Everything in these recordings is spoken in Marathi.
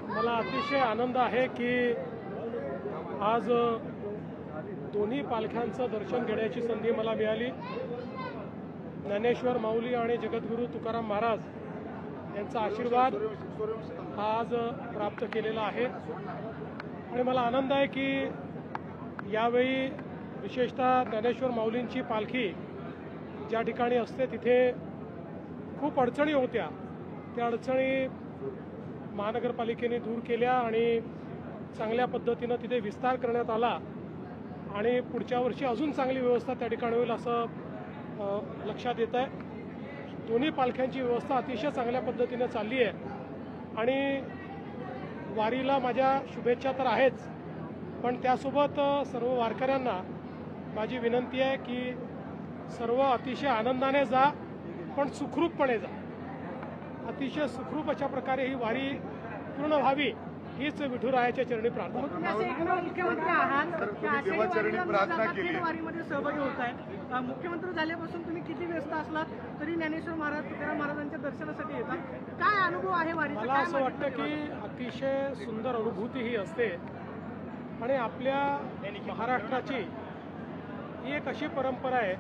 मला अतिशय आनंद आहे की आज दोन्ही पालख्यांचं दर्शन घेण्याची संधी मला मिळाली। ज्ञानेश्वर माऊली आणि जगद्गुरू तुकाराम महाराज यांचा आशीर्वाद आज प्राप्त केलेला आहे आणि मला आनंद आहे की यावेळी विशेषतः ज्ञानेश्वर माऊलींची पालखी ज्या ठिकाणी असते तिथे खूप अडचणी होत्या, त्या अडचणी महानगरपालिकेने दूर केल्या आणि चांगल्या पद्धतीनं तिथे विस्तार करण्यात आला आणि पुढच्या वर्षी अजून चांगली व्यवस्था त्या ठिकाणी होईल असं लक्षात येत आहे। दोन्ही पालख्यांची व्यवस्था अतिशय चांगल्या पद्धतीने चालली आहे आणि वारीला माझ्या शुभेच्छा तर आहेच, पण त्यासोबत सर्व वारकऱ्यांना माझी विनंती आहे की सर्व अतिशय आनंदाने जा, पण सुखरूपपणे जा। अतिशय सुखरूप अशा प्रकारे ही वारी पूर्ण व्हावी हीच विठुरायाच्या चरणी प्रार्थना। मुख्यमंत्री आहात, देवाचरणी प्रार्थना केली, वारीमध्ये सहभागी होत आहे। मुख्यमंत्री झाल्यापासून तुम्ही किती व्यस्त असलात तरी ज्ञानेश्वर महाराज तुकाराम महाराजांच्या दर्शनासाठी येतात, काय अनुभव आहे वारीचा? मला असं वाटतं की अतिशय सुंदर अनुभूती ही असते आणि आपल्या महाराष्ट्राची ही एक अशी परंपरा आहे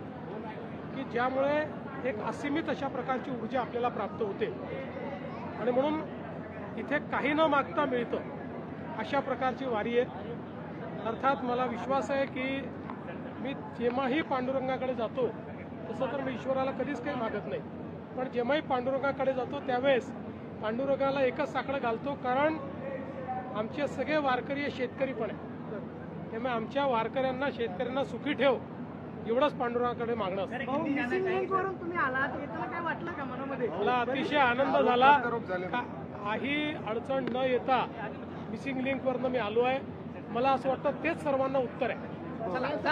की ज्यामुळे एक असीमित अशा प्रकारची ऊर्जा आपल्याला प्राप्त होते आणि म्हणून इथे काही न मागता मिळतं अशा प्रकारची वारी आहे। अर्थात मला विश्वास आहे की मी जेव्हाही पांडुरंगाकडे जातो तसं तर मी ईश्वराला कधीच काही मागत नाही, पण जेव्हाही पांडुरंगाकडे जातो त्यावेळेस पांडुरंगाला एकच साकडं घालतो, कारण आमचे सगळे वारकरी हे शेतकरी पण आहे, त्यामुळे आमच्या वारकऱ्यांना शेतकऱ्यांना सुखी ठेव एवढंच पांडुरंगाकडे मागणं असतं। तुम्ही आलात, येताना काय वाटलं का मनामध्ये? मला अतिशय आनंद झाला, काही अडचण न येता मिसिंग लिंकवरनं मी आलो आहे। मला असं वाटतं तेच सर्वांना उत्तर आहे।